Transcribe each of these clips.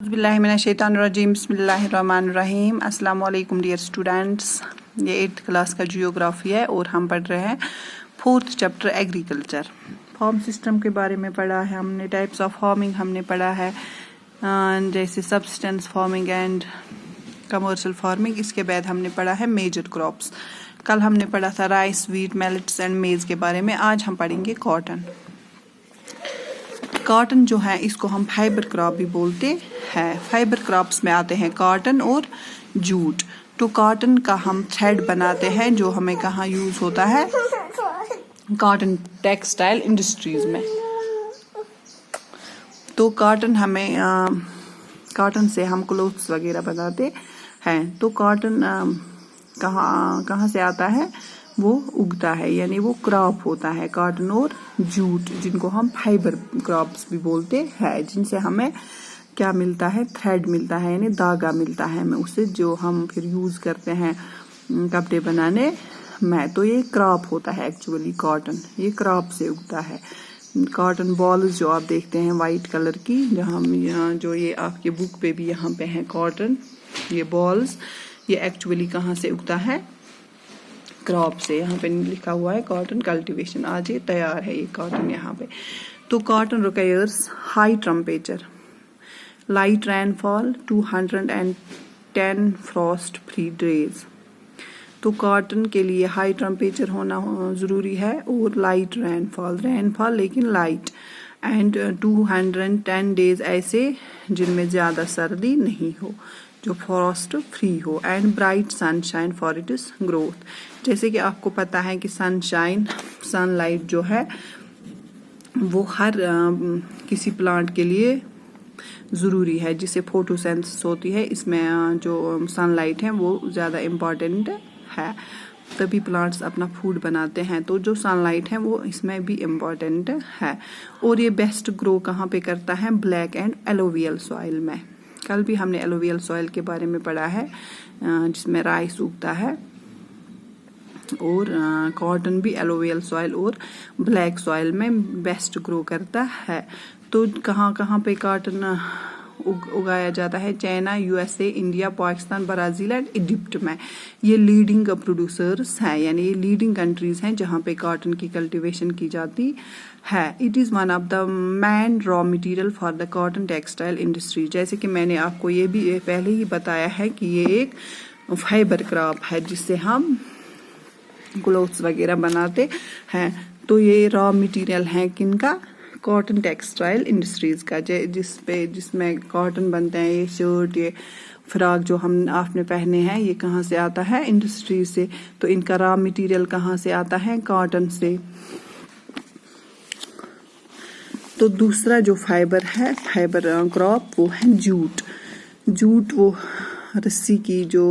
बिस्मिल्लाहिर्रहमानिर्रहीम बिस्मिल्लाहिर्रहमानिर्रहीम अस्सलाम वालेकुम डियर स्टूडेंट्स। ये 8th क्लास का जियोग्राफी है और हम पढ़ रहे हैं 4th chapter agriculture. Farm system के बारे में पढ़ा है हमने, टाइप्स ऑफ फार्मिंग हमने पढ़ा है, जैसे subsistence farming and commercial farming. इसके बाद हमने पढ़ा है मेजर क्रॉप्स। कल हमने पढ़ा था राइस, वीट, मिलेट्स एंड मेज के बारे में। आज हम पढ़ेंगे कॉटन। कॉटन जो है इसको हम फाइबर क्रॉप भी बोलते हैं। फाइबर क्रॉप्स में आते हैं कॉटन और जूट। तो कॉटन का हम थ्रेड बनाते हैं जो हमें कहाँ यूज होता है, कॉटन टेक्सटाइल इंडस्ट्रीज में। तो कॉटन हमें कॉटन से हम क्लोथ्स वगैरह बनाते हैं। तो कॉटन कहाँ से आता है, वो उगता है, यानी वो क्रॉप होता है कॉटन और जूट, जिनको हम फाइबर क्रॉप्स भी बोलते हैं, जिनसे हमें क्या मिलता है, थ्रेड मिलता है, यानी धागा मिलता है हमें उससे, जो हम फिर यूज करते हैं कपड़े बनाने में। तो ये क्रॉप होता है एक्चुअली कॉटन, ये क्रॉप से उगता है। कॉटन बॉल्स जो आप देखते हैं वाइट कलर की, जहाँ जो ये आपके बुक पे भी यहाँ पे है कॉटन, ये बॉल्स, ये एक्चुअली कहाँ से उगता है, क्रॉप से। यहाँ पे लिखा हुआ है कॉटन कल्टीवेशन। आज ये तैयार है ये कॉटन यहाँ पे। तो cotton requires high temperature, light rainfall, 210 Frost free days. तो कॉटन के लिए हाई टेम्परेचर होना जरूरी है और लाइट रेनफॉल लेकिन लाइट, एंड 210 डेज ऐसे जिनमें ज्यादा सर्दी नहीं हो, जो फ्रॉस्ट फ्री हो, and bright sunshine for its growth. जैसे कि आपको पता है कि सनलाइट जो है वो हर किसी प्लांट के लिए जरूरी है, जिससे फोटोसिंथेसिस होती है। इसमें जो सनलाइट है वो ज्यादा इम्पोर्टेंट है, तभी प्लांट्स अपना फूड बनाते हैं। तो जो सनलाइट है वो इसमें भी इम्पोर्टेंट है। और ये बेस्ट ग्रो कहाँ पे करता है, ब्लैक एंड एलोवियल सॉइल में। कल भी हमने एलोवियल सॉइल के बारे में पढ़ा है, जिसमें राइस उगता है, और कॉटन भी एलोवियल सॉइल और ब्लैक सॉइल में बेस्ट ग्रो करता है। तो कहाँ पे कॉटन उगाया जाता है, China, USA, India, Pakistan, Brazil and Egypt में। ये लीडिंग प्रोड्यूसर्स हैं, यानी ये लीडिंग कंट्रीज हैं जहाँ पे कॉटन की कल्टीवेशन की जाती है। It is one of the main raw material for the cotton textile industry. जैसे कि मैंने आपको ये भी पहले ही बताया है कि ये एक फाइबर क्रॉप है जिससे हम क्लोथ्स वगैरह बनाते हैं। तो ये रॉ मटेरियल है किनका, कॉटन टेक्सटाइल इंडस्ट्रीज का, जिसमें कॉटन बनते हैं। ये शर्ट, ये फ्रॉक जो आपने पहने हैं, ये कहाँ से आता है, इंडस्ट्री से। तो इनका रॉ मटेरियल कहाँ से आता है, कॉटन से। तो दूसरा जो फाइबर है, फाइबर क्रॉप, वो है जूट वो रस्सी की जो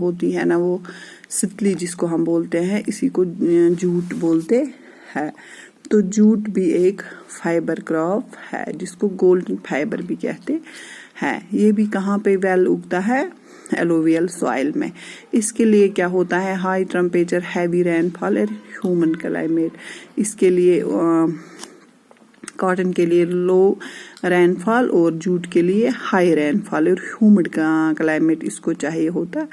होती है ना, वो सितली जिसको हम बोलते हैं, इसी को जूट बोलते हैं। तो जूट भी एक फाइबर क्रॉप है, जिसको गोल्डन फाइबर भी कहते हैं। ये भी कहाँ पे वेल उगता है, एलोवियल सॉइल में। इसके लिए क्या होता है, हाई टेम्परेचर, हैवी रेनफॉल और ह्यूमन क्लाइमेट। इसके लिए कॉटन के लिए लो रेनफॉल और जूट के लिए हाई रेनफॉल और ह्यूमिड क्लाइमेट इसको चाहिए होता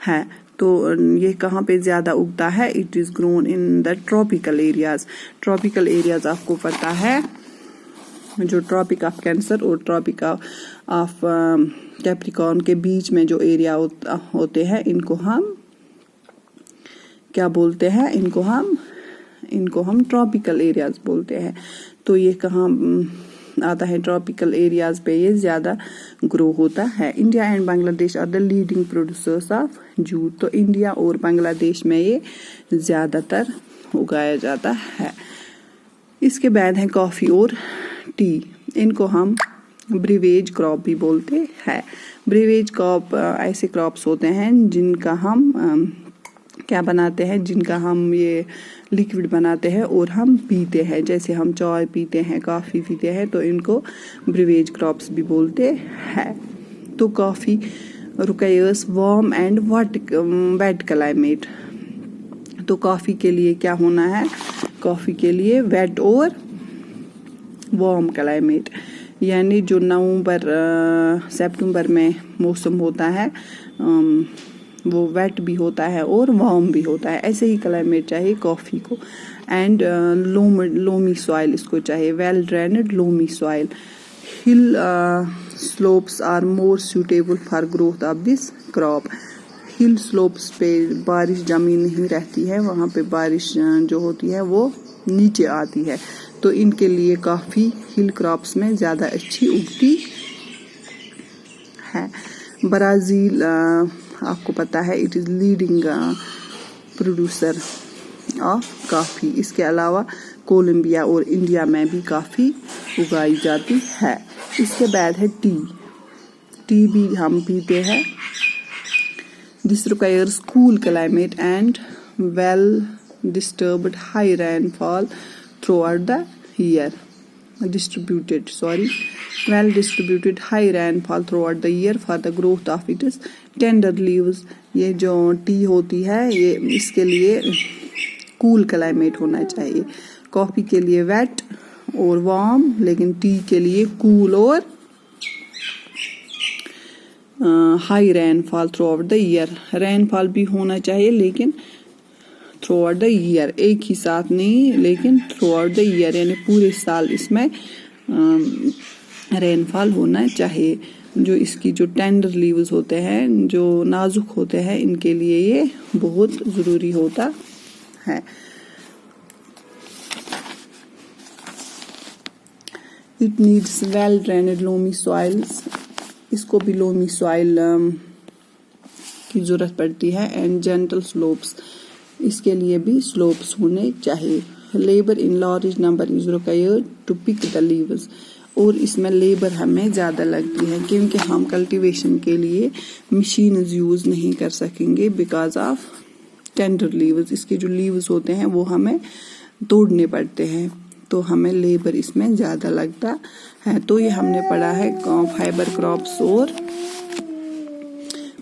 है। तो ये कहाँ पे ज्यादा उगता है, it is grown in the tropical areas. Tropical areas आपको पता है, जो ट्रॉपिक ऑफ कैंसर और ट्रॉपिक ऑफ कैप्रिकॉर्न के बीच में जो एरिया होते हैं, इनको हम क्या बोलते हैं, इनको हम ट्रॉपिकल एरियाज बोलते हैं। तो ये कहाँ आता है, ट्रॉपिकल एरियाज पे ये ज्यादा ग्रो होता है। India and Bangladesh are the leading producers of jute. तो इंडिया और बांग्लादेश में ये ज्यादातर उगाया जाता है। इसके बाद है कॉफी और टी। इनको हम ब्रीवेज क्रॉप भी बोलते हैं। ब्रीवेज क्रॉप ऐसे क्रॉप्स होते हैं जिनका हम क्या बनाते हैं, जिनका हम ये लिक्विड बनाते हैं और हम पीते हैं। जैसे हम चाय पीते हैं, कॉफी पीते हैं, तो इनको ब्रीवेज क्रॉप्स भी बोलते हैं। तो coffee requires warm and wet climate. तो कॉफी के लिए क्या होना है, कॉफी के लिए वेट और वार्म क्लाइमेट। यानी जो नवंबर सितंबर में मौसम होता है वो वेट भी होता है और वार्म भी होता है। ऐसे ही क्लाइमेट चाहिए कॉफ़ी को। एंड लोमी सॉइल इसको चाहिए, well drained loamy soil. Hill slopes are more suitable for growth of this crop. Hill slopes पे बारिश जमी नहीं रहती है, वहाँ पे बारिश जो होती है वो नीचे आती है, तो इनके लिए काफ़ी हिल क्रॉप्स में ज़्यादा अच्छी उगती है। ब्राज़ील आपको पता है it is leading producer of coffee. इसके अलावा कोलंबिया और इंडिया में भी काफ़ी उगाई जाती है। इसके बाद है टी। टी भी हम पीते हैं। This requires cool climate and well disturbed high rainfall throughout the year. Well distributed high rainfall throughout the year for the growth of its tender leaves. ये जो टी होती है ये इसके लिए कूल क्लाइमेट होना चाहिए। कॉफ़ी के लिए वेट और वार्म, लेकिन टी के लिए कूल और high rainfall through out the year. Rainfall भी होना चाहिए लेकिन थ्रू आउट द ईयर, एक ही साथ नहीं लेकिन थ्रू आउट द ईयर, यानी पूरे साल इसमें रेनफॉल होना चाहिए। जो इसकी जो टेंडर लीव्स होते हैं, जो नाजुक होते हैं, इनके लिए ये बहुत ज़रूरी होता है। It needs well drained loamy soils. इसको भी लोमी सॉइल की ज़रूरत पड़ती है। एंड जेंटल स्लोप्स, इसके लिए भी स्लोप्स होने चाहिए। Labour in large number is required to pick the leaves. और इसमें लेबर हमें ज़्यादा लगती है क्योंकि हम कल्टीवेशन के लिए मशीन यूज़ नहीं कर सकेंगे बिकॉज ऑफ टेंडर लीव्स। इसके जो लीव्स होते हैं वो हमें तोड़ने पड़ते हैं, तो हमें लेबर इसमें ज़्यादा लगता है। तो ये हमने पढ़ा है फाइबर क्रॉप्स और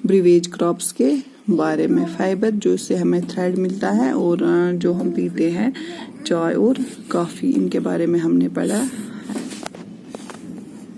ब्रीवेज क्रॉप्स के बारे में। फाइबर जो इससे हमें थ्रेड मिलता है, और जो हम पीते हैं चाय और कॉफ़ी, इनके बारे में हमने पढ़ा